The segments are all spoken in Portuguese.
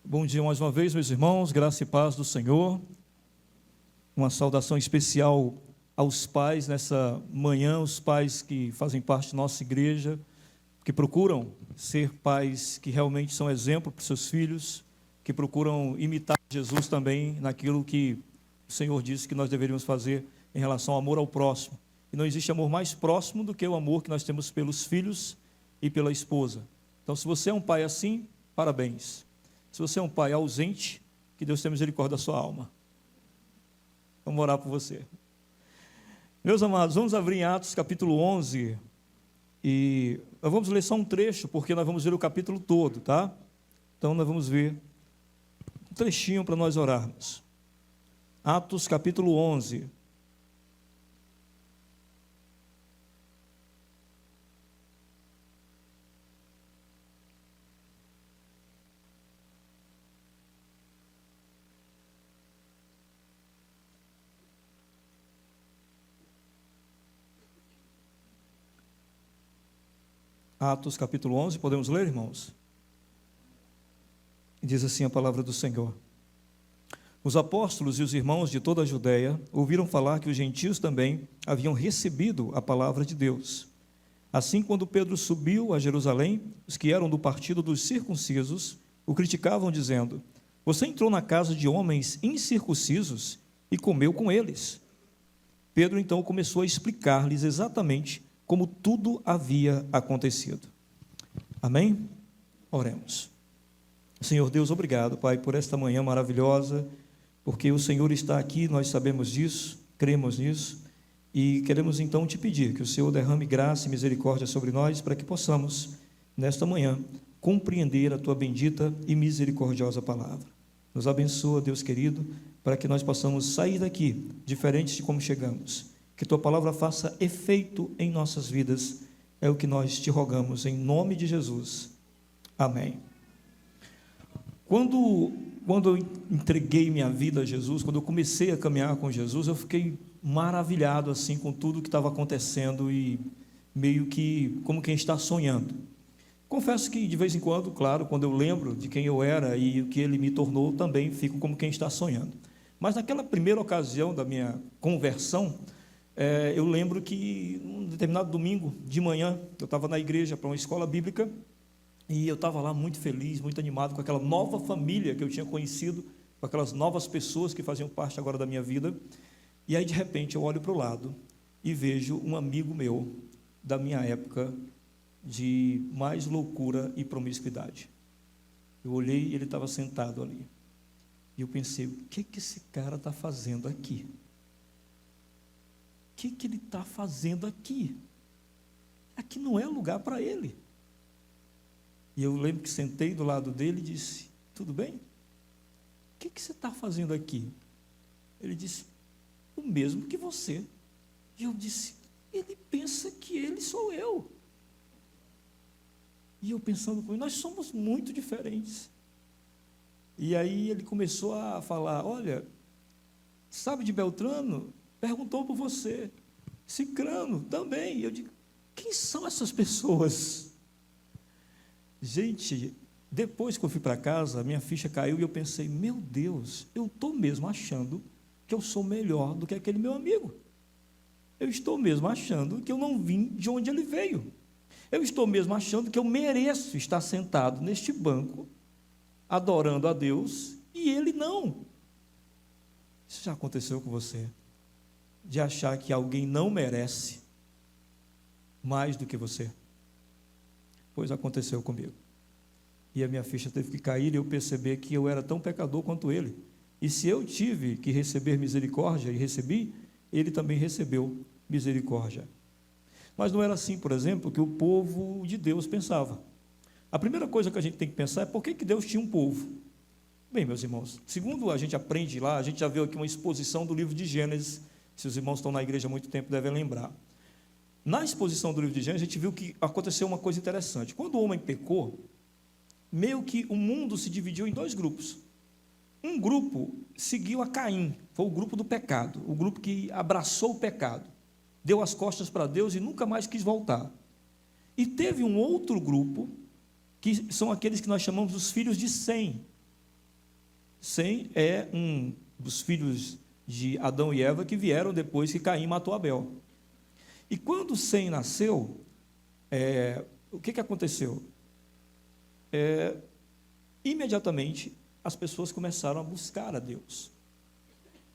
Bom dia mais uma vez, meus irmãos, graça e paz do Senhor. Uma saudação especial aos pais nessa manhã, os pais que fazem parte da nossa igreja, que procuram ser pais que realmente são exemplo para os seus filhos, que procuram imitar Jesus também naquilo que o Senhor disse que nós deveríamos fazer em relação ao amor ao próximo. E não existe amor mais próximo do que o amor que nós temos pelos filhos e pela esposa. Então, se você é um pai assim, parabéns. Se você é um pai ausente, que Deus tenha misericórdia da sua alma. Vamos orar por você. Meus amados, vamos abrir em Atos capítulo 11, e nós vamos ler só um trecho, porque nós vamos ver o capítulo todo, tá? Então nós vamos ver um trechinho para nós orarmos. Atos capítulo 11. Atos capítulo 11, podemos ler, irmãos? Diz assim a palavra do Senhor: Os apóstolos e os irmãos de toda a Judéia ouviram falar que os gentios também haviam recebido a palavra de Deus. Assim, quando Pedro subiu a Jerusalém, os que eram do partido dos circuncisos o criticavam, dizendo: Você entrou na casa de homens incircuncisos e comeu com eles. Pedro então começou a explicar-lhes exatamente como tudo havia acontecido. Amém? Oremos. Senhor Deus, obrigado, Pai, por esta manhã maravilhosa, porque o Senhor está aqui, nós sabemos disso, cremos nisso, e queremos então te pedir que o Senhor derrame graça e misericórdia sobre nós, para que possamos, nesta manhã, compreender a tua bendita e misericordiosa palavra. Nos abençoa, Deus querido, para que nós possamos sair daqui diferentes de como chegamos. Que tua palavra faça efeito em nossas vidas, é o que nós te rogamos, em nome de Jesus. Amém. Quando eu entreguei minha vida a Jesus, quando eu comecei a caminhar com Jesus, eu fiquei maravilhado assim com tudo que estava acontecendo e meio que como quem está sonhando. Confesso que de vez em quando, claro, quando eu lembro de quem eu era e o que ele me tornou, também fico como quem está sonhando. Mas naquela primeira ocasião da minha conversão, eu lembro que um determinado domingo de manhã, eu estava na igreja para uma escola bíblica, e eu estava lá muito feliz, muito animado com aquela nova família que eu tinha conhecido, com aquelas novas pessoas que faziam parte agora da minha vida. E aí de repente eu olho para o lado e vejo um amigo meu da minha época de mais loucura e promiscuidade. Eu olhei e ele estava sentado ali, e eu pensei: o que esse cara está fazendo aqui? O que ele está fazendo aqui? Aqui não é lugar para ele. E eu lembro que sentei do lado dele e disse: tudo bem? O que você está fazendo aqui? Ele disse: o mesmo que você. E eu disse: ele pensa que ele sou eu. E eu pensando com ele, nós somos muito diferentes. E aí ele começou a falar: olha, sabe de Beltrano? Perguntou por você. Cicrano também. E eu digo: quem são essas pessoas? Gente, depois que eu fui para casa, minha ficha caiu e eu pensei: meu Deus, eu estou mesmo achando que eu sou melhor do que aquele meu amigo. Eu estou mesmo achando que eu não vim de onde ele veio. Eu estou mesmo achando que eu mereço estar sentado neste banco, adorando a Deus, e ele não. Isso já aconteceu com você? De achar que alguém não merece mais do que você? Pois aconteceu comigo. E a minha ficha teve que cair e eu perceber que eu era tão pecador quanto ele. E se eu tive que receber misericórdia e recebi, ele também recebeu misericórdia. Mas não era assim, por exemplo, que o povo de Deus pensava. A primeira coisa que a gente tem que pensar é: por que Deus tinha um povo? Bem, meus irmãos, segundo a gente aprende lá, a gente já viu aqui uma exposição do livro de Gênesis. Se os irmãos estão na igreja há muito tempo, devem lembrar. Na exposição do livro de Gênesis, a gente viu que aconteceu uma coisa interessante. Quando o homem pecou, meio que o mundo se dividiu em dois grupos. Um grupo seguiu a Caim, foi o grupo do pecado, o grupo que abraçou o pecado, deu as costas para Deus e nunca mais quis voltar. E teve um outro grupo, que são aqueles que nós chamamos os filhos de Sem. Sem é um dos filhos de Adão e Eva que vieram depois que Caim matou Abel. E quando Sem nasceu, o que aconteceu? Imediatamente as pessoas começaram a buscar a Deus.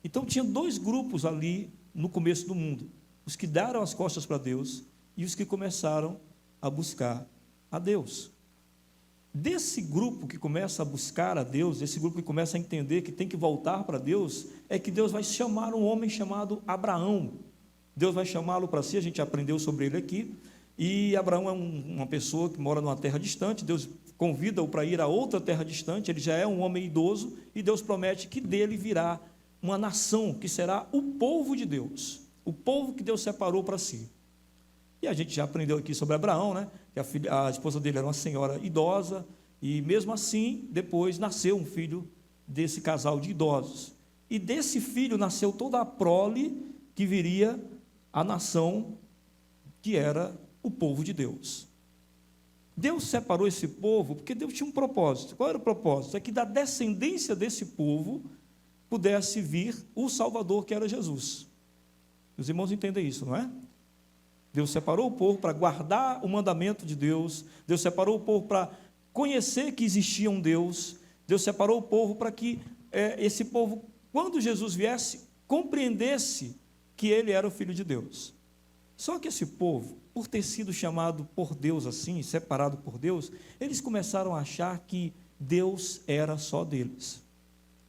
Então tinha dois grupos ali no começo do mundo: os que deram as costas para Deus e os que começaram a buscar a Deus. Desse grupo que começa a buscar a Deus, esse grupo que começa a entender que tem que voltar para Deus, é que Deus vai chamar um homem chamado Abraão. Deus vai chamá-lo para si, a gente aprendeu sobre ele aqui, e Abraão é uma pessoa que mora numa terra distante. Deus convida-o para ir a outra terra distante, ele já é um homem idoso, e Deus promete que dele virá uma nação, que será o povo de Deus, o povo que Deus separou para si. E a gente já aprendeu aqui sobre Abraão, né? Que a esposa dele era uma senhora idosa, e mesmo assim, depois nasceu um filho desse casal de idosos. E desse filho nasceu toda a prole que viria a nação que era o povo de Deus. Deus separou esse povo porque Deus tinha um propósito. Qual era o propósito? É que da descendência desse povo pudesse vir o Salvador, que era Jesus. Os irmãos entendem isso, não é? Deus separou o povo para guardar o mandamento de Deus. Deus separou o povo para conhecer que existia um Deus. Deus separou o povo para que esse povo, quando Jesus viesse, compreendesse que ele era o Filho de Deus. Só que esse povo, por ter sido chamado por Deus assim, separado por Deus, eles começaram a achar que Deus era só deles.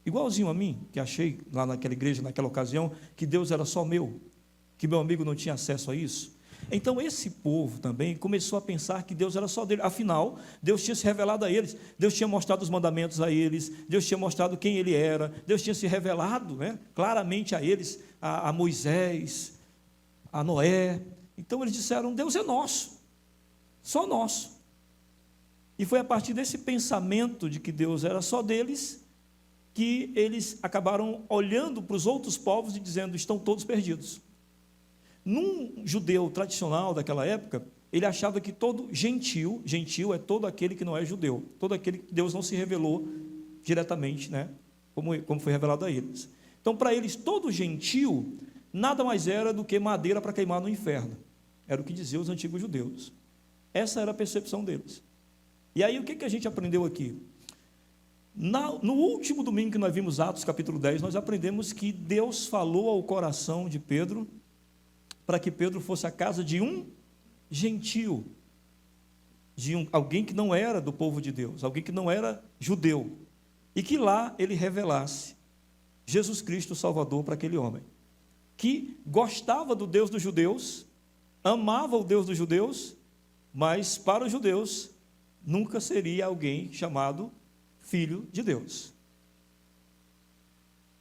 Igualzinho a mim, que achei lá naquela igreja, naquela ocasião, que Deus era só meu, que meu amigo não tinha acesso a isso. Então esse povo também começou a pensar que Deus era só dele. Afinal, Deus tinha se revelado a eles, Deus tinha mostrado os mandamentos a eles, Deus tinha mostrado quem ele era, Deus tinha se revelado, né, claramente a eles, a Moisés, a Noé. Então eles disseram: Deus é nosso, só nosso. E foi a partir desse pensamento de que Deus era só deles, que eles acabaram olhando para os outros povos e dizendo: estão todos perdidos. Num judeu tradicional daquela época, ele achava que todo gentil é todo aquele que não é judeu, todo aquele que Deus não se revelou diretamente, né, como foi revelado a eles. Então, para eles, todo gentil nada mais era do que madeira para queimar no inferno. Era o que diziam os antigos judeus. Essa era a percepção deles. E aí, o que a gente aprendeu aqui? No último domingo que nós vimos Atos capítulo 10, nós aprendemos que Deus falou ao coração de Pedro para que Pedro fosse à casa de um gentil, alguém que não era do povo de Deus, alguém que não era judeu, e que lá ele revelasse Jesus Cristo, o Salvador, para aquele homem, que gostava do Deus dos judeus, amava o Deus dos judeus, mas para os judeus nunca seria alguém chamado Filho de Deus.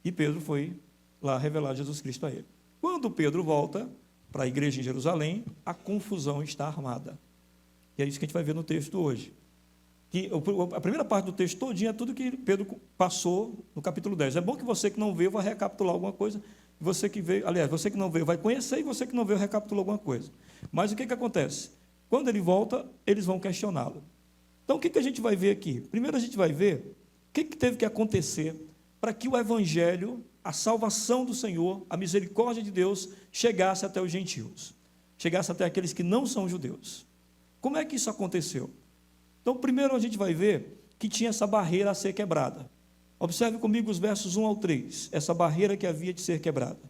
E Pedro foi lá revelar Jesus Cristo a ele. Quando Pedro volta para a igreja em Jerusalém, a confusão está armada. E é isso que a gente vai ver no texto hoje. Que a primeira parte do texto todinho é tudo que Pedro passou no capítulo 10. É bom que você que não veio vai recapitular alguma coisa. Você que veio, aliás, você que não veio vai conhecer, e você que não veio recapitula alguma coisa. Mas o que acontece? Quando ele volta, eles vão questioná-lo. Então, o que a gente vai ver aqui? Primeiro, a gente vai ver o que teve que acontecer para que o Evangelho, a salvação do Senhor, a misericórdia de Deus, chegasse até os gentios, chegasse até aqueles que não são judeus. Como é que isso aconteceu? Então, primeiro a gente vai ver que tinha essa barreira a ser quebrada. Observe comigo os versos 1 ao 3, essa barreira que havia de ser quebrada.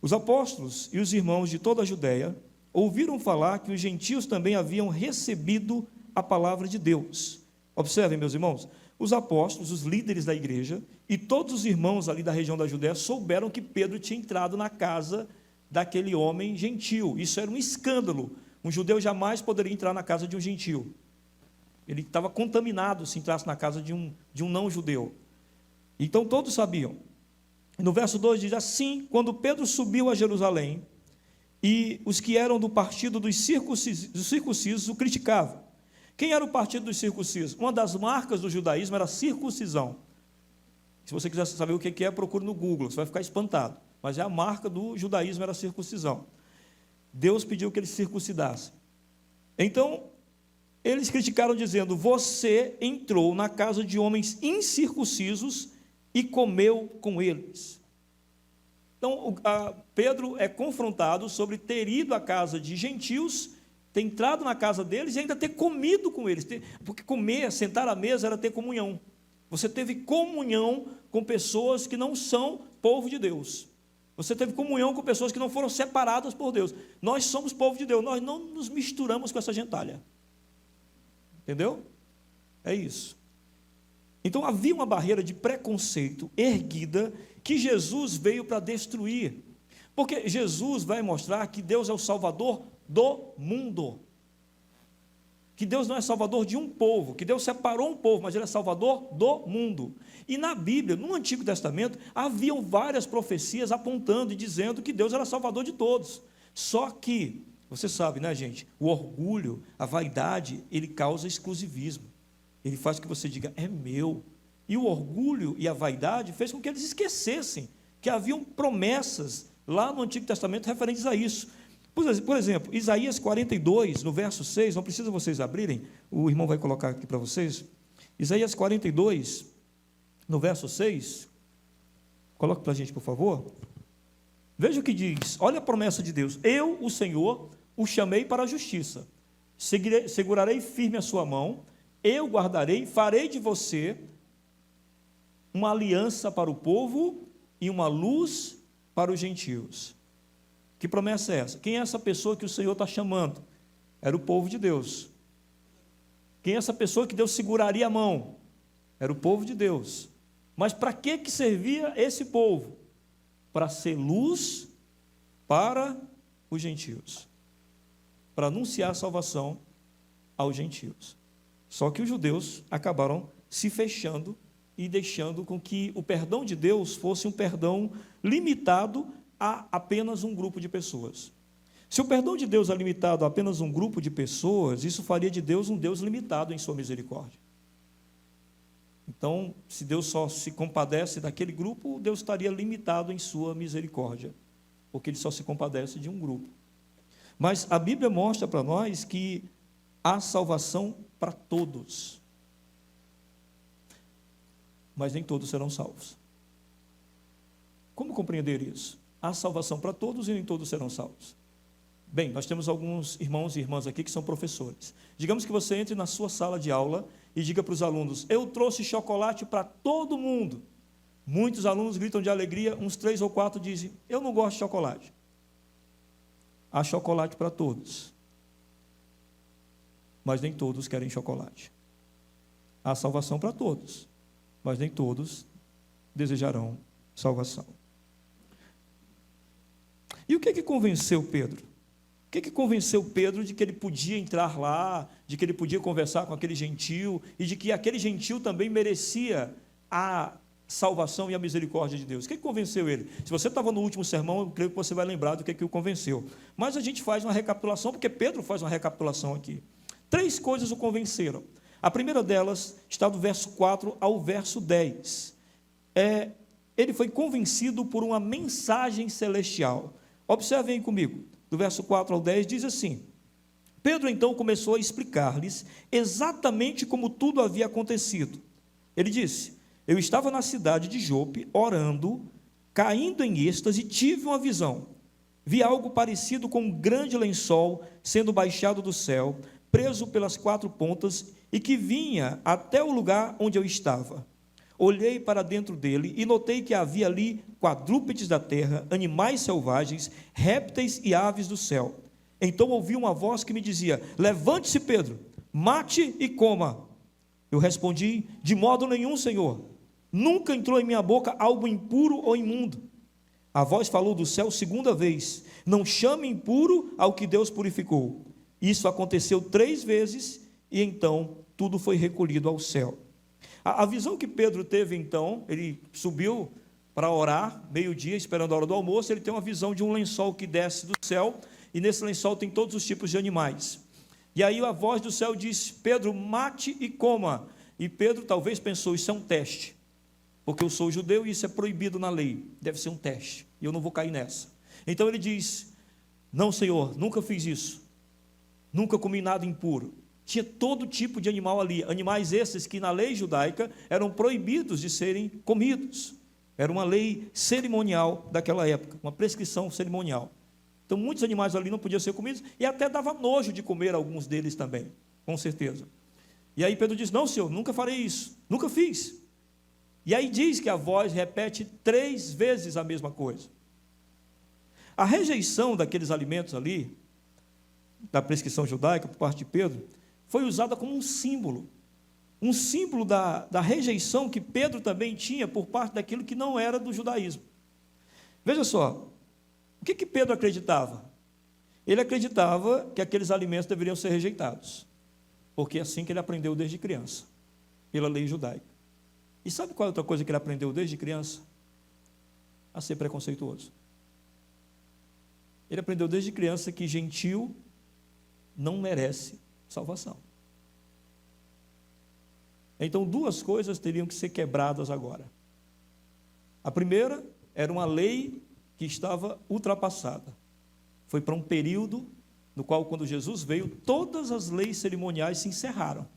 Os apóstolos e os irmãos de toda a Judéia ouviram falar que os gentios também haviam recebido a palavra de Deus. Observem, meus irmãos, os apóstolos, os líderes da igreja e todos os irmãos ali da região da Judéia souberam que Pedro tinha entrado na casa daquele homem gentil. Isso era um escândalo. Um judeu jamais poderia entrar na casa de um gentil. Ele estava contaminado se entrasse na casa de um não-judeu. Então todos sabiam. No verso 2 diz assim: quando Pedro subiu a Jerusalém, e os que eram do partido dos circuncisos o criticavam. Quem era o partido dos circuncisos? Uma das marcas do judaísmo era a circuncisão. Se você quiser saber o que é, procure no Google, você vai ficar espantado. Mas a marca do judaísmo era a circuncisão. Deus pediu que eles circuncidassem. Então, eles criticaram dizendo: você entrou na casa de homens incircuncisos e comeu com eles. Então, Pedro é confrontado sobre ter ido à casa de gentios, ter entrado na casa deles e ainda ter comido com eles. Porque comer, sentar à mesa, era ter comunhão. Você teve comunhão com pessoas que não são povo de Deus. Você teve comunhão com pessoas que não foram separadas por Deus. Nós somos povo de Deus, nós não nos misturamos com essa gentalha. Entendeu? É isso. Então havia uma barreira de preconceito erguida que Jesus veio para destruir. Porque Jesus vai mostrar que Deus é o Salvador do mundo. Que Deus não é Salvador de um povo, que Deus separou um povo, mas Ele é Salvador do mundo. E na Bíblia, no Antigo Testamento, haviam várias profecias apontando e dizendo que Deus era Salvador de todos. Só que, você sabe, né, gente, o orgulho, a vaidade, ele causa exclusivismo. Ele faz com que você diga, é meu. E o orgulho e a vaidade fez com que eles esquecessem que haviam promessas lá no Antigo Testamento referentes a isso. Por exemplo, Isaías 42, no verso 6, não precisa vocês abrirem, o irmão vai colocar aqui para vocês. Isaías 42, no verso 6, coloque para a gente, por favor. Veja o que diz, olha a promessa de Deus. Eu, o Senhor, o chamei para a justiça. Segurarei firme a sua mão, eu guardarei, farei de você uma aliança para o povo e uma luz para os gentios. Que promessa é essa? Quem é essa pessoa que o Senhor está chamando? Era o povo de Deus. Quem é essa pessoa que Deus seguraria a mão? Era o povo de Deus. Mas para que servia esse povo? Para ser luz para os gentios. Para anunciar a salvação aos gentios. Só que os judeus acabaram se fechando e deixando com que o perdão de Deus fosse um perdão limitado a apenas um grupo de pessoas. Se o perdão de Deus é limitado a apenas um grupo de pessoas, isso faria de Deus um Deus limitado em sua misericórdia. Então, se Deus só se compadece daquele grupo, Deus estaria limitado em sua misericórdia, porque Ele só se compadece de um grupo. Mas a Bíblia mostra para nós que há salvação para todos, mas nem todos serão salvos. Como compreender isso? Há salvação para todos e nem todos serão salvos. Bem, nós temos alguns irmãos e irmãs aqui que são professores. Digamos que você entre na sua sala de aula e diga para os alunos, eu trouxe chocolate para todo mundo. Muitos alunos gritam de alegria, uns 3 ou 4 dizem, eu não gosto de chocolate. Há chocolate para todos, mas nem todos querem chocolate. Há salvação para todos, mas nem todos desejarão salvação. E o que convenceu Pedro? O que convenceu Pedro de que ele podia entrar lá, de que ele podia conversar com aquele gentil, e de que aquele gentil também merecia a salvação e a misericórdia de Deus? O que convenceu ele? Se você estava no último sermão, eu creio que você vai lembrar do que o convenceu. Mas a gente faz uma recapitulação, porque Pedro faz uma recapitulação aqui. 3 coisas o convenceram. A primeira delas está do verso 4 ao verso 10. Ele foi convencido por uma mensagem celestial. Observem aí comigo, do verso 4 ao 10, diz assim, Pedro então começou a explicar-lhes exatamente como tudo havia acontecido. Ele disse, eu estava na cidade de Jope, orando, caindo em êxtase, tive uma visão. Vi algo parecido com um grande lençol sendo baixado do céu, preso pelas 4 pontas, e que vinha até o lugar onde eu estava. Olhei para dentro dele e notei que havia ali quadrúpedes da terra, animais selvagens, répteis e aves do céu. Então ouvi uma voz que me dizia, levante-se, Pedro, mate e coma. Eu respondi, de modo nenhum, Senhor. Nunca entrou em minha boca algo impuro ou imundo. A voz falou do céu 2ª vez, não chame impuro ao que Deus purificou. Isso aconteceu 3 vezes e então tudo foi recolhido ao céu. A visão que Pedro teve então, ele subiu para orar, meio-dia, esperando a hora do almoço, ele tem uma visão de um lençol que desce do céu, e nesse lençol tem todos os tipos de animais. E aí a voz do céu diz, Pedro, mate e coma. E Pedro talvez pensou, isso é um teste, porque eu sou judeu e isso é proibido na lei, deve ser um teste, e eu não vou cair nessa. Então ele diz, não, Senhor, nunca fiz isso, nunca comi nada impuro. tinha todo tipo de animal ali, animais esses que na lei judaica eram proibidos de serem comidos. Era uma lei cerimonial daquela época, uma prescrição cerimonial. Então, muitos animais ali não podiam ser comidos, e até dava nojo de comer alguns deles também, com certeza. E aí Pedro diz: não, Senhor, nunca farei isso, nunca fiz. E aí diz que a voz repete 3 vezes a mesma coisa. A rejeição daqueles alimentos ali, da prescrição judaica, por parte de Pedro, foi usada como um símbolo da rejeição que Pedro também tinha por parte daquilo que não era do judaísmo. Veja só, o que Pedro acreditava? Ele acreditava que aqueles alimentos deveriam ser rejeitados, porque é assim que ele aprendeu desde criança, pela lei judaica. E sabe qual é outra coisa que ele aprendeu desde criança? A ser preconceituoso. Ele aprendeu desde criança que gentil não merece salvação. Então, 2 coisas teriam que ser quebradas agora. A primeira era uma lei que estava ultrapassada. Foi para um período no qual, quando Jesus veio, todas as leis cerimoniais se encerraram.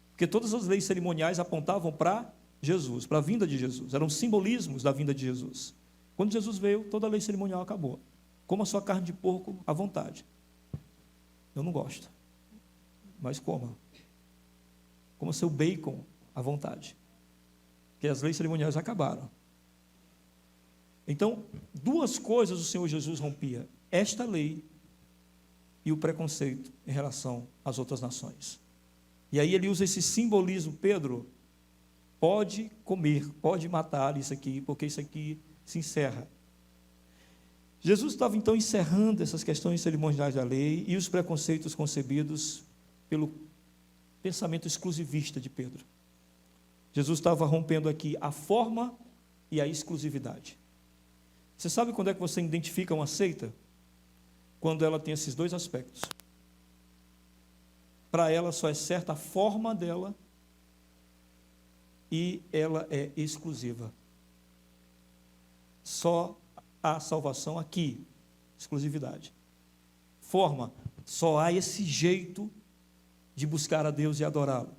Porque todas as leis cerimoniais apontavam para Jesus, para a vinda de Jesus. Eram simbolismos da vinda de Jesus. Quando Jesus veio, toda a lei cerimonial acabou. Coma a sua carne de porco à vontade. Eu não gosto, mas coma. Coma seu bacon à vontade. Porque as leis cerimoniais acabaram. Então, 2 coisas o Senhor Jesus rompia: esta lei e o preconceito em relação às outras nações. E aí ele usa esse simbolismo: Pedro, pode comer, pode matar isso aqui, porque isso aqui se encerra. Jesus estava então encerrando essas questões cerimoniais da lei e os preconceitos concebidos pelo pensamento exclusivista de Pedro. Jesus estava rompendo aqui a forma e a exclusividade. Você sabe quando é que você identifica uma seita? Quando ela tem esses 2 aspectos. Para ela só é certa a forma dela e ela é exclusiva. Só há salvação aqui, exclusividade. Forma, só há esse jeito de buscar a Deus e adorá-lo.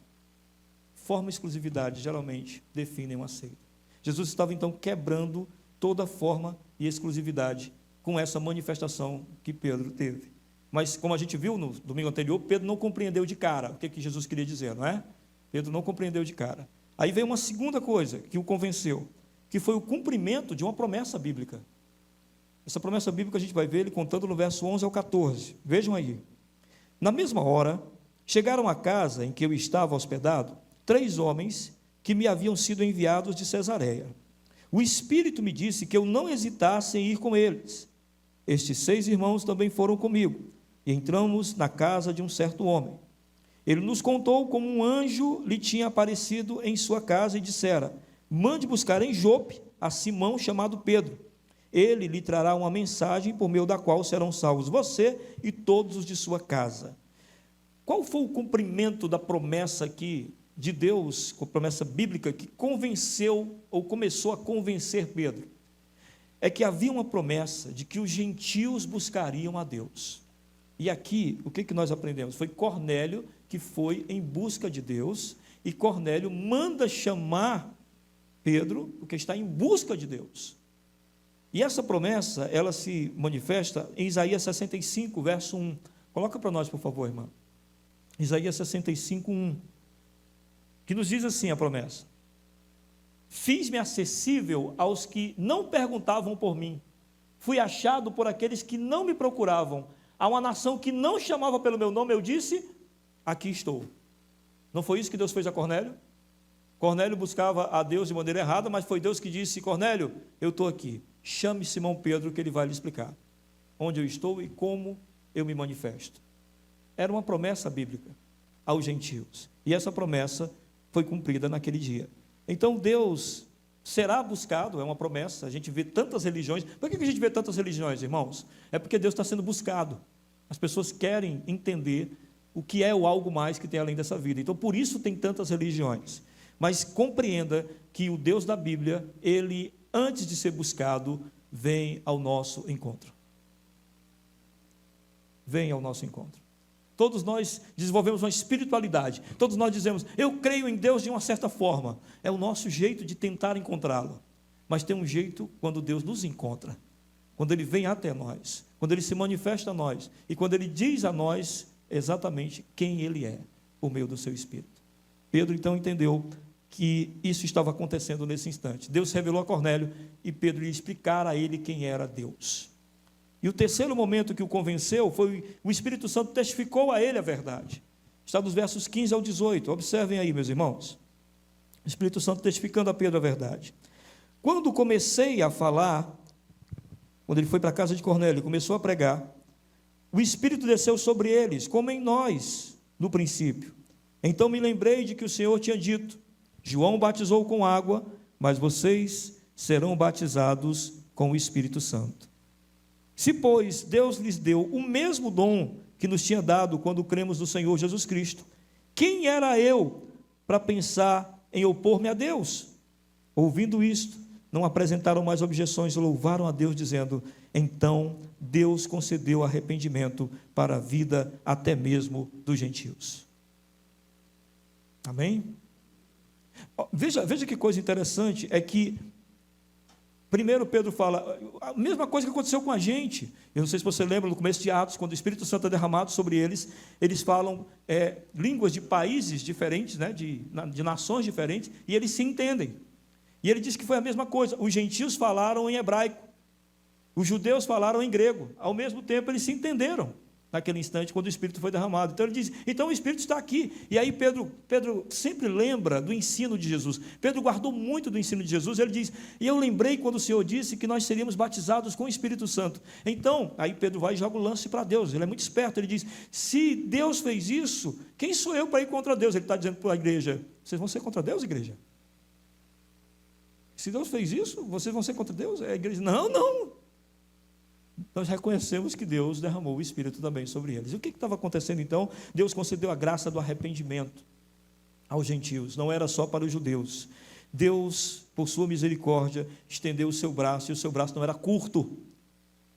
Forma e exclusividade, geralmente, definem uma seita. Jesus estava, então, quebrando toda forma e exclusividade com essa manifestação que Pedro teve. Mas, como a gente viu no domingo anterior, Pedro não compreendeu de cara o que Jesus queria dizer, não é? Pedro não compreendeu de cara. Aí veio uma segunda coisa que o convenceu, que foi o cumprimento de uma promessa bíblica. Essa promessa bíblica a gente vai ver ele contando no verso 11 ao 14. Vejam aí. Na mesma hora, chegaram à casa em que eu estava hospedado 3 homens que me haviam sido enviados de Cesareia. O Espírito me disse que eu não hesitasse em ir com eles. Estes 6 irmãos também foram comigo, e entramos na casa de um certo homem. Ele nos contou como um anjo lhe tinha aparecido em sua casa e dissera: mande buscar em Jope a Simão chamado Pedro. Ele lhe trará uma mensagem por meio da qual serão salvos você e todos os de sua casa. Qual foi o cumprimento da promessa aqui de Deus, a promessa bíblica, que convenceu ou começou a convencer Pedro? É que havia uma promessa de que os gentios buscariam a Deus. E aqui, o que nós aprendemos? Foi Cornélio que foi em busca de Deus, e Cornélio manda chamar Pedro, porque está em busca de Deus. E essa promessa, ela se manifesta em Isaías 65, verso 1. Coloca para nós, por favor, irmã. Isaías 65, 1. Que nos diz assim a promessa: fiz-me acessível aos que não perguntavam por mim. Fui achado por aqueles que não me procuravam. A uma nação que não chamava pelo meu nome, eu disse: aqui estou. Não foi isso que Deus fez a Cornélio? Cornélio buscava a Deus de maneira errada, mas foi Deus que disse: Cornélio, eu estou aqui. Chame Simão Pedro que ele vai lhe explicar onde eu estou e como eu me manifesto. Era uma promessa bíblica aos gentios. E essa promessa foi cumprida naquele dia. Então Deus será buscado, é uma promessa. A gente vê tantas religiões. Por que a gente vê tantas religiões, irmãos? É porque Deus está sendo buscado. As pessoas querem entender o que é o algo mais que tem além dessa vida. Então, por isso tem tantas religiões. Mas compreenda que o Deus da Bíblia, ele, antes de ser buscado, vem ao nosso encontro. Vem ao nosso encontro. todos nós desenvolvemos uma espiritualidade, todos nós dizemos, eu creio em Deus de uma certa forma, é o nosso jeito de tentar encontrá-lo, mas tem um jeito quando Deus nos encontra, quando Ele vem até nós, quando Ele se manifesta a nós, e quando Ele diz a nós exatamente quem Ele é, por meio do seu Espírito. Pedro então entendeu que isso estava acontecendo nesse instante. Deus revelou a Cornélio e Pedro ia explicar a ele quem era Deus. E o terceiro momento que o convenceu foi o Espírito Santo testificou a ele a verdade. Está dos versos 15 ao 18. Observem aí, meus irmãos. O Espírito Santo testificando a Pedro a verdade. Quando comecei a falar, quando ele foi para a casa de Cornélio e começou a pregar, o Espírito desceu sobre eles, como em nós, no princípio. Então me lembrei de que o Senhor tinha dito, João batizou com água, mas vocês serão batizados com o Espírito Santo. Se, pois, Deus lhes deu o mesmo dom que nos tinha dado quando cremos no Senhor Jesus Cristo, quem era eu para pensar em opor-me a Deus? Ouvindo isto, não apresentaram mais objeções, louvaram a Deus, dizendo, então Deus concedeu arrependimento para a vida até mesmo dos gentios. Amém? Veja que coisa interessante, é que primeiro Pedro fala, a mesma coisa que aconteceu com a gente, eu não sei se você lembra, no começo de Atos, quando o Espírito Santo é derramado sobre eles, eles falam línguas de países diferentes, né, de nações diferentes, e eles se entendem, e ele diz que foi a mesma coisa, os gentios falaram em hebraico, os judeus falaram em grego, ao mesmo tempo eles se entenderam, naquele instante, quando o Espírito foi derramado. Então ele diz, então o Espírito está aqui. E aí Pedro sempre lembra do ensino de Jesus. Pedro guardou muito do ensino de Jesus. Ele diz, e eu lembrei quando o Senhor disse que nós seríamos batizados com o Espírito Santo. Então, aí Pedro vai e joga o lance para Deus. Ele é muito esperto. Ele diz, se Deus fez isso, quem sou eu para ir contra Deus? Ele está dizendo para a igreja, vocês vão ser contra Deus, igreja? Se Deus fez isso, vocês vão ser contra Deus? A igreja, não. Nós reconhecemos que Deus derramou o Espírito também sobre eles. E o que estava acontecendo então? Deus concedeu a graça do arrependimento aos gentios, não era só para os judeus. Deus, por sua misericórdia, estendeu o seu braço, e o seu braço não era curto.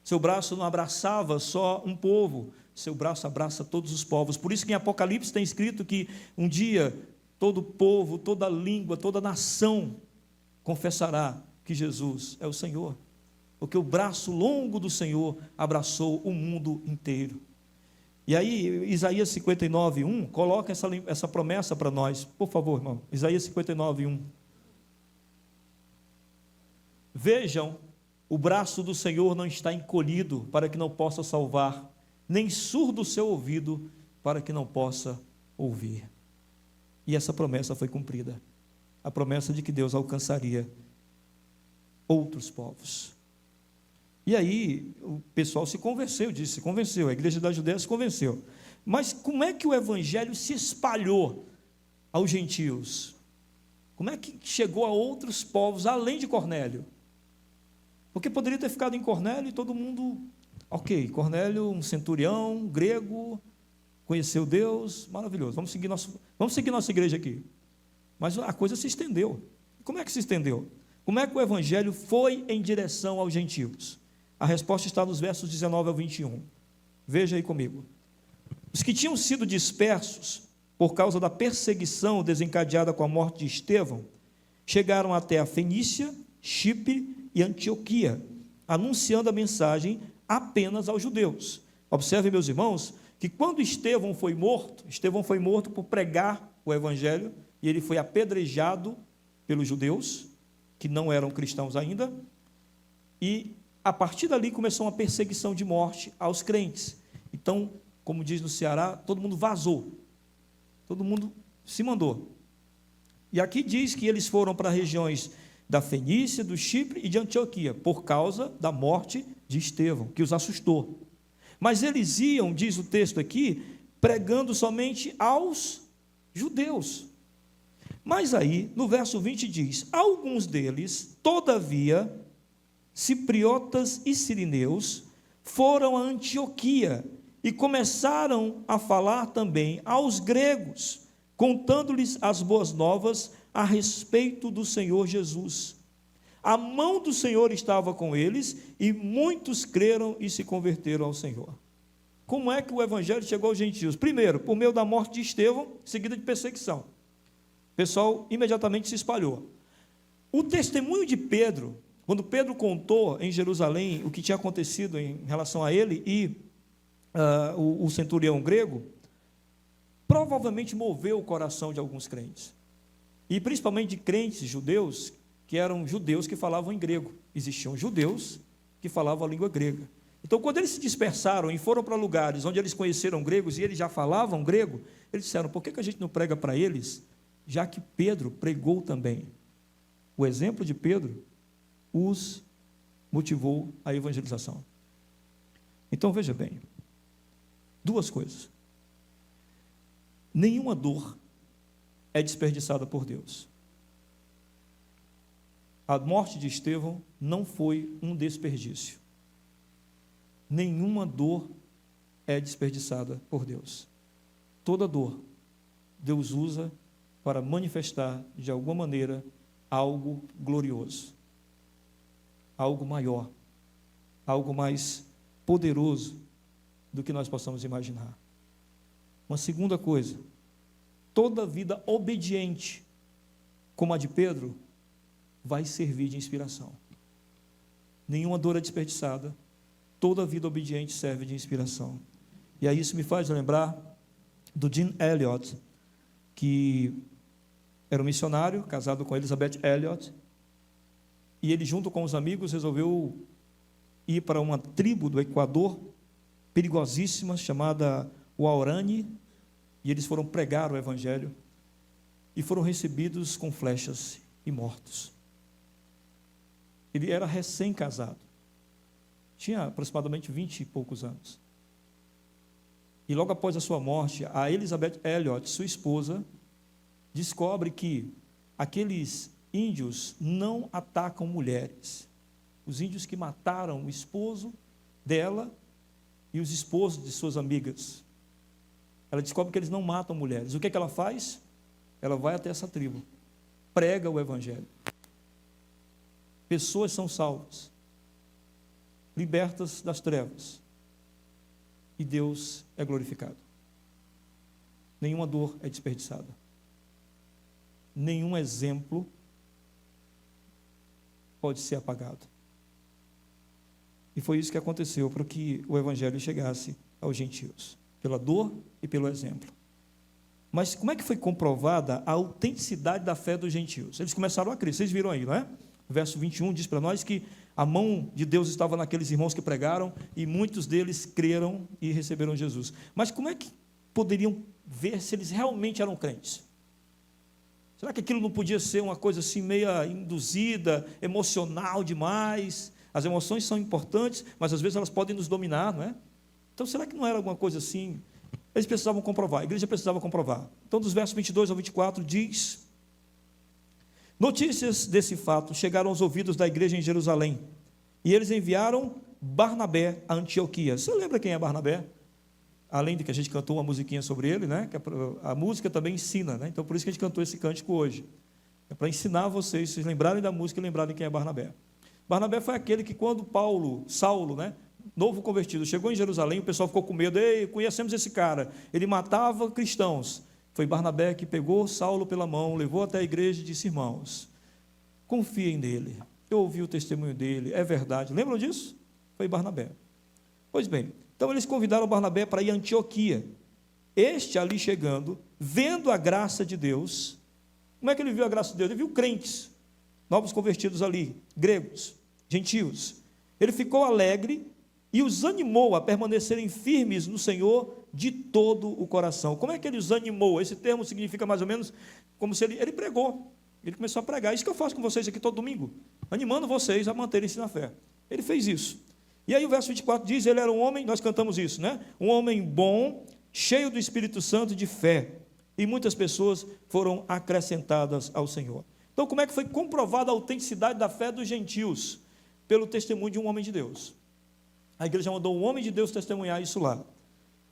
Seu braço não abraçava só um povo, seu braço abraça todos os povos. Por isso que em Apocalipse tem escrito que um dia todo povo, toda língua, toda nação confessará que Jesus é o Senhor. Porque o braço longo do Senhor abraçou o mundo inteiro. E aí, Isaías 59, 1, coloca essa promessa para nós. Por favor, irmão, Isaías 59, 1. Vejam, o braço do Senhor não está encolhido para que não possa salvar, nem surdo o seu ouvido para que não possa ouvir. E essa promessa foi cumprida. A promessa de que Deus alcançaria outros povos. E aí o pessoal se convenceu, a igreja da Judéia se convenceu. Mas como é que o evangelho se espalhou aos gentios? Como é que chegou a outros povos, além de Cornélio? Porque poderia ter ficado em Cornélio e todo mundo, ok, Cornélio, um centurião, grego, conheceu Deus, maravilhoso, vamos seguir nossa igreja aqui. Mas a coisa se estendeu. Como é que se estendeu? Como é que o evangelho foi em direção aos gentios? A resposta está nos versos 19 ao 21. Veja aí comigo. Os que tinham sido dispersos por causa da perseguição desencadeada com a morte de Estevão, chegaram até a Fenícia, Chipre e Antioquia, anunciando a mensagem apenas aos judeus. Observem, meus irmãos, que quando Estevão foi morto por pregar o evangelho, e ele foi apedrejado pelos judeus, que não eram cristãos ainda, e a partir dali começou uma perseguição de morte aos crentes. Então, como diz no Ceará, todo mundo vazou, todo mundo se mandou. E aqui diz que eles foram para regiões da Fenícia, do Chipre e de Antioquia, por causa da morte de Estevão, que os assustou. Mas eles iam, diz o texto aqui, pregando somente aos judeus. Mas aí, no verso 20 diz, alguns deles, todavia, cipriotas e sirineus, foram a Antioquia e começaram a falar também aos gregos, contando-lhes as boas novas a respeito do Senhor Jesus. A mão do Senhor estava com eles e muitos creram e se converteram ao Senhor. como é que o evangelho chegou aos gentios? Primeiro, por meio da morte de Estevão, seguida de perseguição. O pessoal imediatamente se espalhou. O testemunho de Pedro, quando Pedro contou em Jerusalém o que tinha acontecido em relação a ele e o centurião grego, provavelmente moveu o coração de alguns crentes. E principalmente de crentes judeus, que eram judeus que falavam em grego. Existiam judeus que falavam a língua grega. Então, quando eles se dispersaram e foram para lugares onde eles conheceram gregos e eles já falavam grego, eles disseram, por que a gente não prega para eles, já que Pedro pregou também? O exemplo de Pedro os motivou à evangelização. Então, veja bem, duas coisas. Nenhuma dor é desperdiçada por Deus. A morte de Estevão não foi um desperdício. Nenhuma dor é desperdiçada por Deus. Toda dor, Deus usa para manifestar, de alguma maneira, algo glorioso, algo maior, algo mais poderoso do que nós possamos imaginar. Uma segunda coisa, toda vida obediente, como a de Pedro, vai servir de inspiração. Nenhuma dor é desperdiçada, toda vida obediente serve de inspiração. E aí isso me faz lembrar do Jim Elliot, que era um missionário, casado com Elizabeth Elliot, e ele, junto com os amigos, resolveu ir para uma tribo do Equador, perigosíssima, chamada Waorani, e eles foram pregar o Evangelho, e foram recebidos com flechas e mortos. Ele era recém-casado, tinha aproximadamente 20 e poucos anos. E logo após a sua morte, a Elizabeth Elliot, sua esposa, descobre que aqueles índios não atacam mulheres. Os índios que mataram o esposo dela e os esposos de suas amigas. Ela descobre que eles não matam mulheres. O que é que ela faz? Ela vai até essa tribo, prega o Evangelho. Pessoas são salvas, libertas das trevas, e Deus é glorificado. Nenhuma dor é desperdiçada. Nenhum exemplo pode ser apagado. E foi isso que aconteceu para que o Evangelho chegasse aos gentios, pela dor e pelo exemplo. Mas como é que foi comprovada a autenticidade da fé dos gentios? Eles começaram a crer, vocês viram aí, não é? O verso 21 diz para nós que a mão de Deus estava naqueles irmãos que pregaram e muitos deles creram e receberam Jesus. Mas como é que poderiam ver se eles realmente eram crentes? Será que aquilo não podia ser uma coisa assim meia induzida, emocional demais? As emoções são importantes, mas às vezes elas podem nos dominar, não é? Então será que não era alguma coisa assim? Eles precisavam comprovar, a igreja precisava comprovar. Então dos versos 22 ao 24 diz: notícias desse fato chegaram aos ouvidos da igreja em Jerusalém, e eles enviaram Barnabé a Antioquia. Você lembra quem é Barnabé? Além de que a gente cantou uma musiquinha sobre ele, né? Que a música também ensina, né? Então por isso que a gente cantou esse cântico hoje. É para ensinar vocês lembrarem da música e lembrarem quem é Barnabé. Barnabé foi aquele que quando Saulo, né? Novo convertido, chegou em Jerusalém, o pessoal ficou com medo. Ei, conhecemos esse cara, ele matava cristãos. Foi Barnabé que pegou Saulo pela mão, levou até a igreja e disse: irmãos, confiem nele, eu ouvi o testemunho dele, é verdade. Lembram disso? Foi Barnabé. Pois bem, então eles convidaram Barnabé para ir a Antioquia. Este ali chegando, vendo a graça de Deus. Como é que ele viu a graça de Deus? Ele viu crentes, novos convertidos ali, gregos, gentios. Ele ficou alegre e os animou a permanecerem firmes no Senhor de todo o coração. Como é que ele os animou? Esse termo significa mais ou menos como se ele pregou. Ele começou a pregar. Isso que eu faço com vocês aqui todo domingo, animando vocês a manterem-se na fé. Ele fez isso. E aí o verso 24 diz, ele era um homem, nós cantamos isso, né? Um homem bom, cheio do Espírito Santo e de fé. E muitas pessoas foram acrescentadas ao Senhor. Então, como é que foi comprovada a autenticidade da fé dos gentios? Pelo testemunho de um homem de Deus. A igreja mandou um homem de Deus testemunhar isso lá.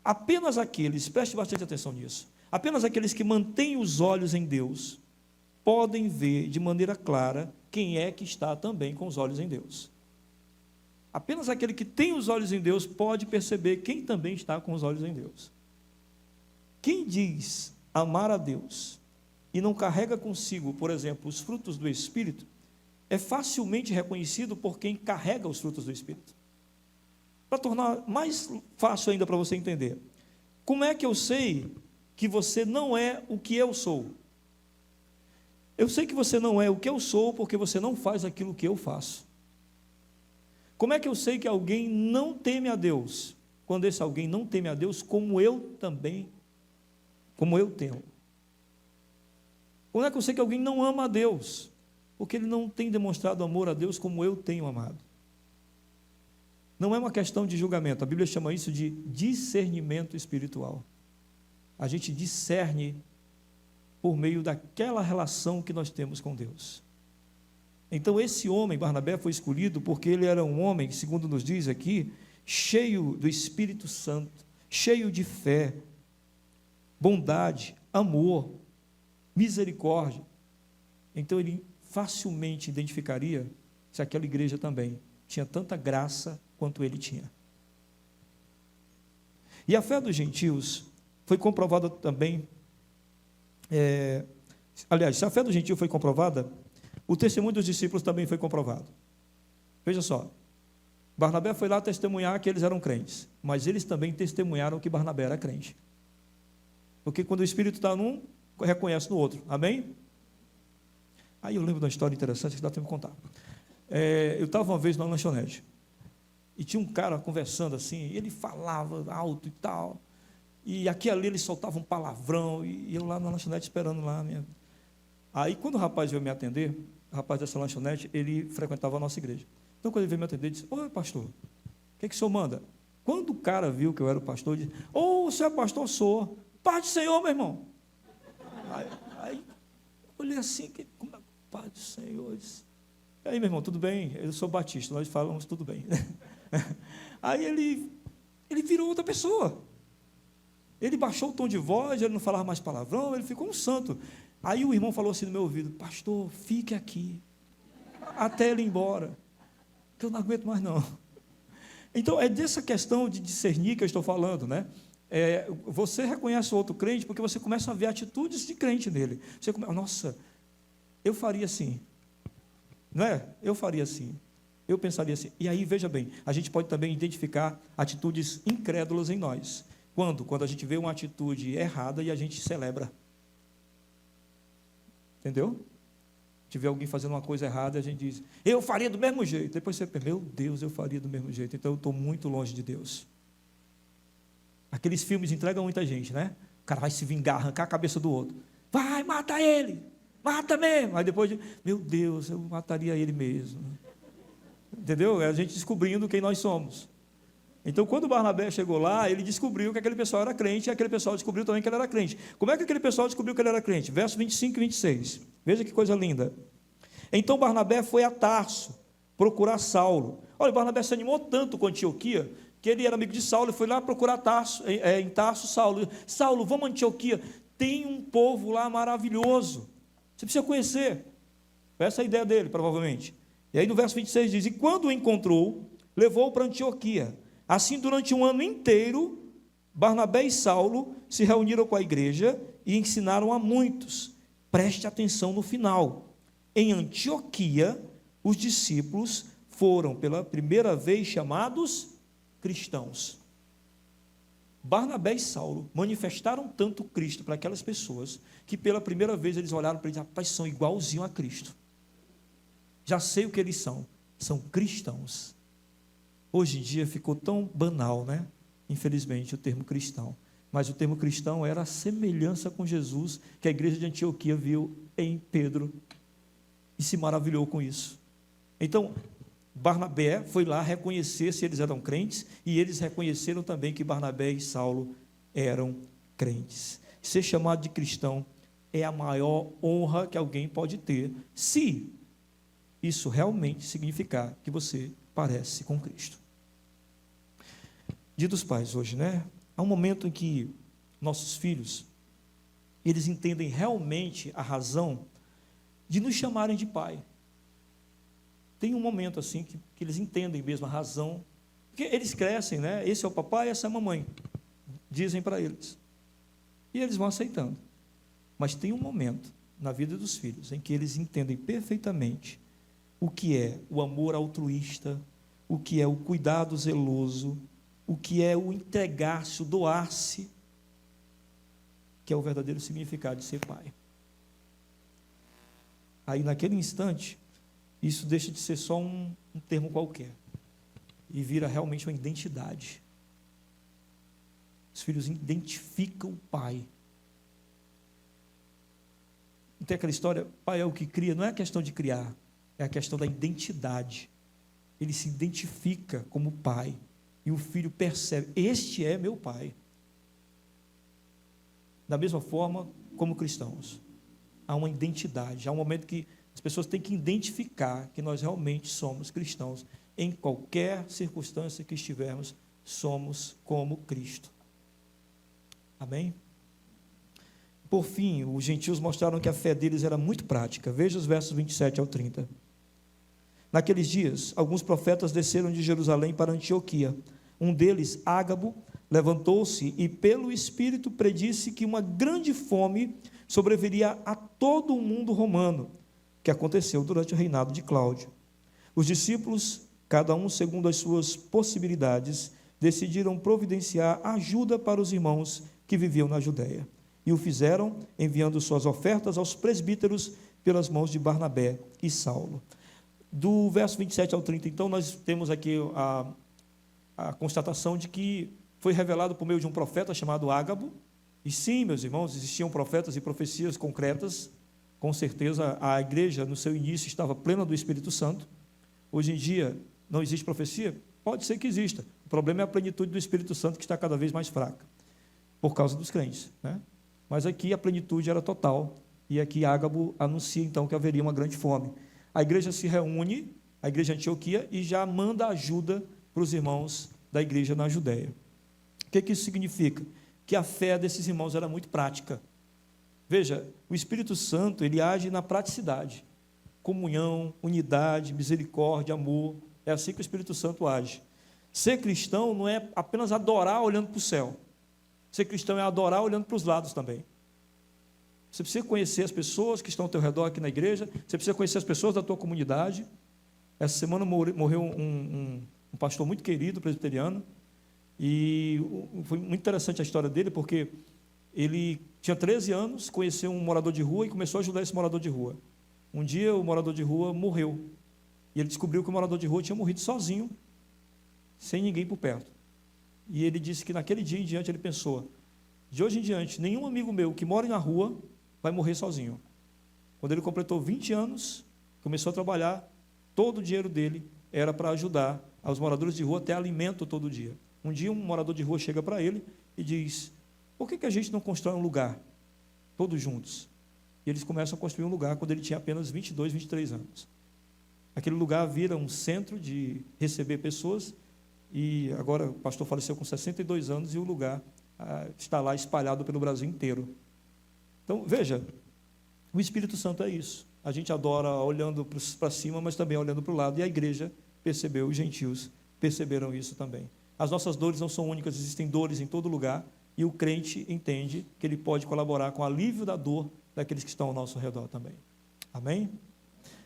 Apenas aqueles, preste bastante atenção nisso, apenas aqueles que mantêm os olhos em Deus, podem ver de maneira clara quem é que está também com os olhos em Deus. Apenas aquele que tem os olhos em Deus pode perceber quem também está com os olhos em Deus. Quem diz amar a Deus e não carrega consigo, por exemplo, os frutos do Espírito, é facilmente reconhecido por quem carrega os frutos do Espírito. Para tornar mais fácil ainda para você entender, como é que eu sei que você não é o que eu sou? Eu sei que você não é o que eu sou porque você não faz aquilo que eu faço. Como é que eu sei que alguém não teme a Deus? Quando esse alguém não teme a Deus, como eu temo. Como é que eu sei que alguém não ama a Deus? Porque ele não tem demonstrado amor a Deus como eu tenho amado. Não é uma questão de julgamento, a Bíblia chama isso de discernimento espiritual. A gente discerne por meio daquela relação que nós temos com Deus. Então esse homem, Barnabé, foi escolhido porque ele era um homem, segundo nos diz aqui, cheio do Espírito Santo, cheio de fé, bondade, amor, misericórdia. Então ele facilmente identificaria se aquela igreja também tinha tanta graça quanto ele tinha. E a fé dos gentios foi comprovada também, aliás, se a fé dos gentios foi comprovada, o testemunho dos discípulos também foi comprovado. Veja só, Barnabé foi lá testemunhar que eles eram crentes, mas eles também testemunharam que Barnabé era crente. Porque quando o Espírito está num, reconhece no outro, amém? Aí eu lembro de uma história interessante que dá tempo de contar. Eu estava uma vez numa lanchonete, e tinha um cara conversando assim, e ele falava alto e tal, e aqui ali ele soltava um palavrão, e eu lá na lanchonete esperando lá. Aí quando o rapaz veio me atender, o rapaz dessa lanchonete, ele frequentava a nossa igreja. Então quando ele veio me atender, ele disse: oi pastor, o que o senhor manda? Quando o cara viu que eu era o pastor, ele disse: o senhor é pastor? Sou. Paz do Senhor, meu irmão. Aí olhei assim, como é paz do Senhor? Disse, e aí, meu irmão, tudo bem? Eu sou batista, nós falamos tudo bem. Aí ele virou outra pessoa. Ele baixou o tom de voz, ele não falava mais palavrão, ele ficou um santo. Aí o irmão falou assim no meu ouvido: pastor, fique aqui, até ele ir embora, que eu não aguento mais não. Então, é dessa questão de discernir que eu estou falando, né? Você reconhece o outro crente porque você começa a ver atitudes de crente nele. Você começa, nossa, eu faria assim, não é? Eu faria assim, eu pensaria assim. E aí, veja bem, a gente pode também identificar atitudes incrédulas em nós. Quando a gente vê uma atitude errada e a gente celebra. Entendeu? A gente vê alguém fazendo uma coisa errada e a gente diz: eu faria do mesmo jeito. Depois você pensa: meu Deus, eu faria do mesmo jeito. Então eu estou muito longe de Deus. Aqueles filmes entregam muita gente, né? O cara vai se vingar, arrancar a cabeça do outro. Vai, mata ele, mata mesmo. Aí depois, meu Deus, eu mataria ele mesmo. Entendeu? É a gente descobrindo quem nós somos. Então, quando Barnabé chegou lá, ele descobriu que aquele pessoal era crente, e aquele pessoal descobriu também que ele era crente. Como é que aquele pessoal descobriu que ele era crente? Verso 25 e 26. Veja que coisa linda. Então Barnabé foi a Tarso procurar Saulo. Olha, Barnabé se animou tanto com Antioquia, que ele era amigo de Saulo e foi lá procurar Tarso, em Tarso Saulo. Saulo, vamos a Antioquia, tem um povo lá maravilhoso, você precisa conhecer. Essa é a ideia dele, provavelmente. E aí no verso 26 diz: e quando o encontrou, levou-o para Antioquia. Assim, durante um ano inteiro, Barnabé e Saulo se reuniram com a igreja e ensinaram a muitos. Preste atenção no final. Em Antioquia, os discípulos foram pela primeira vez chamados cristãos. Barnabé e Saulo manifestaram tanto Cristo para aquelas pessoas, que pela primeira vez eles olharam para eles: rapaz, são igualzinho a Cristo. Já sei o que eles são cristãos. Hoje em dia ficou tão banal, né? Infelizmente, o termo cristão. Mas o termo cristão era a semelhança com Jesus que a igreja de Antioquia viu em Pedro e se maravilhou com isso. Então, Barnabé foi lá reconhecer se eles eram crentes, e eles reconheceram também que Barnabé e Saulo eram crentes. Ser chamado de cristão é a maior honra que alguém pode ter, se isso realmente significar que você parece com Cristo. Dia dos Pais hoje, né? Há um momento em que nossos filhos, eles entendem realmente a razão de nos chamarem de pai. tem um momento assim que eles entendem mesmo a razão, porque eles crescem, né? Esse é o papai, essa é a mamãe, dizem para eles, e eles vão aceitando. Mas tem um momento na vida dos filhos em que eles entendem perfeitamente o que é o amor altruísta, o que é o cuidado zeloso, o que é o entregar-se, o doar-se, que é o verdadeiro significado de ser pai. Aí, naquele instante, isso deixa de ser só um termo qualquer e vira realmente uma identidade. Os filhos identificam o pai. Não tem aquela história, pai é o que cria, não é a questão de criar, é a questão da identidade. Ele se identifica como pai, e o filho percebe, este é meu pai. Da mesma forma, como cristãos, há uma identidade, há um momento que as pessoas têm que identificar que nós realmente somos cristãos, em qualquer circunstância que estivermos, somos como Cristo. Amém? Por fim, os gentios mostraram que a fé deles era muito prática. Veja os versos 27 ao 30. Naqueles dias, alguns profetas desceram de Jerusalém para Antioquia. Um deles, Ágabo, levantou-se e, pelo Espírito, predisse que uma grande fome sobreviria a todo o mundo romano, que aconteceu durante o reinado de Cláudio. Os discípulos, cada um segundo as suas possibilidades, decidiram providenciar ajuda para os irmãos que viviam na Judéia. E o fizeram enviando suas ofertas aos presbíteros pelas mãos de Barnabé e Saulo. Do verso 27 ao 30, então, nós temos aqui a constatação de que foi revelado por meio de um profeta chamado Ágabo. E sim, meus irmãos, existiam profetas e profecias concretas. Com certeza, a igreja, no seu início, estava plena do Espírito Santo. Hoje em dia, não existe profecia? Pode ser que exista. O problema é a plenitude do Espírito Santo, que está cada vez mais fraca, por causa dos crentes, né? Mas aqui a plenitude era total, e aqui Ágabo anuncia então que haveria uma grande fome. A igreja se reúne, a igreja de Antioquia, e já manda ajuda para os irmãos da igreja na Judéia. O que isso significa? Que a fé desses irmãos era muito prática. Veja, o Espírito Santo, ele age na praticidade. Comunhão, unidade, misericórdia, amor, é assim que o Espírito Santo age. Ser cristão não é apenas adorar olhando para o céu. Ser cristão é adorar olhando para os lados também. Você precisa conhecer as pessoas que estão ao teu redor aqui na igreja, você precisa conhecer as pessoas da tua comunidade. Essa semana morreu um pastor muito querido, presbiteriano, e foi muito interessante a história dele, porque ele tinha 13 anos, conheceu um morador de rua e começou a ajudar esse morador de rua. Um dia o morador de rua morreu, e ele descobriu que o morador de rua tinha morrido sozinho, sem ninguém por perto. E ele disse que naquele dia em diante ele pensou, de hoje em diante, nenhum amigo meu que mora na rua vai morrer sozinho. Quando ele completou 20 anos, começou a trabalhar, todo o dinheiro dele era para ajudar aos moradores de rua a ter alimento todo dia. Um dia um morador de rua chega para ele e diz, por que a gente não constrói um lugar, todos juntos? E eles começam a construir um lugar quando ele tinha apenas 22, 23 anos. Aquele lugar vira um centro de receber pessoas, e agora o pastor faleceu com 62 anos e o lugar está lá espalhado pelo Brasil inteiro. Então, veja, o Espírito Santo é isso. A gente adora olhando para cima, mas também olhando para o lado, e a igreja percebeu, os gentios perceberam isso também. As nossas dores não são únicas, existem dores em todo lugar, e o crente entende que ele pode colaborar com o alívio da dor daqueles que estão ao nosso redor também. Amém?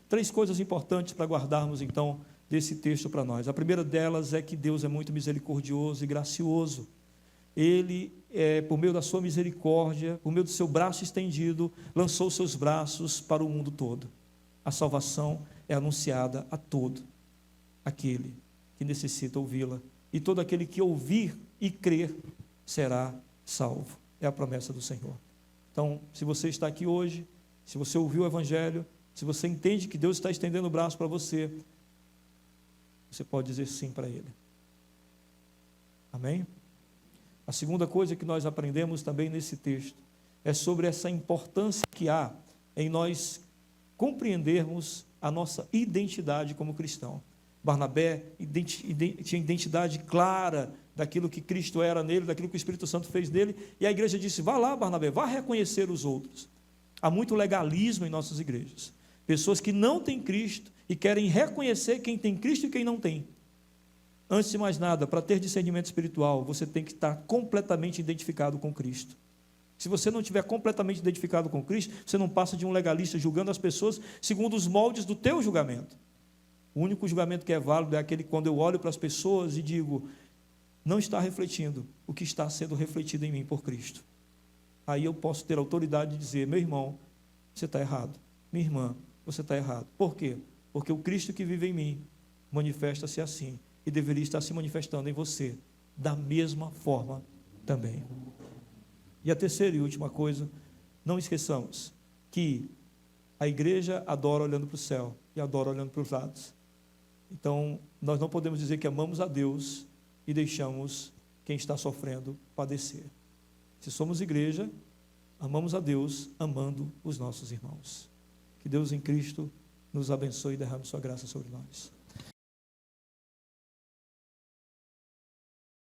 3 coisas importantes para guardarmos, então, desse texto para nós. A primeira delas é que Deus é muito misericordioso e gracioso. Ele, por meio da sua misericórdia, por meio do seu braço estendido, lançou os seus braços para o mundo todo. A salvação é anunciada a todo aquele que necessita ouvi-la. E todo aquele que ouvir e crer será salvo. É a promessa do Senhor. Então, se você está aqui hoje, se você ouviu o Evangelho, se você entende que Deus está estendendo o braço para você, você pode dizer sim para Ele. Amém? A segunda coisa que nós aprendemos também nesse texto é sobre essa importância que há em nós compreendermos a nossa identidade como cristão. Barnabé tinha identidade clara daquilo que Cristo era nele, daquilo que o Espírito Santo fez nele, e a igreja disse, vá lá, Barnabé, vá reconhecer os outros. Há muito legalismo em nossas igrejas. Pessoas que não têm Cristo e querem reconhecer quem tem Cristo e quem não tem. Antes de mais nada, para ter discernimento espiritual, você tem que estar completamente identificado com Cristo. Se você não estiver completamente identificado com Cristo, você não passa de um legalista julgando as pessoas segundo os moldes do teu julgamento. O único julgamento que é válido é aquele quando eu olho para as pessoas e digo, não está refletindo o que está sendo refletido em mim por Cristo. Aí eu posso ter autoridade de dizer, meu irmão, você está errado. Minha irmã, você está errado. Por quê? Porque o Cristo que vive em mim manifesta-se assim e deveria estar se manifestando em você da mesma forma também. E a terceira e última coisa, não esqueçamos que a igreja adora olhando para o céu e adora olhando para os lados. Então, nós não podemos dizer que amamos a Deus e deixamos quem está sofrendo padecer. Se somos igreja, amamos a Deus amando os nossos irmãos. Que Deus em Cristo nos abençoe e derrame sua graça sobre nós.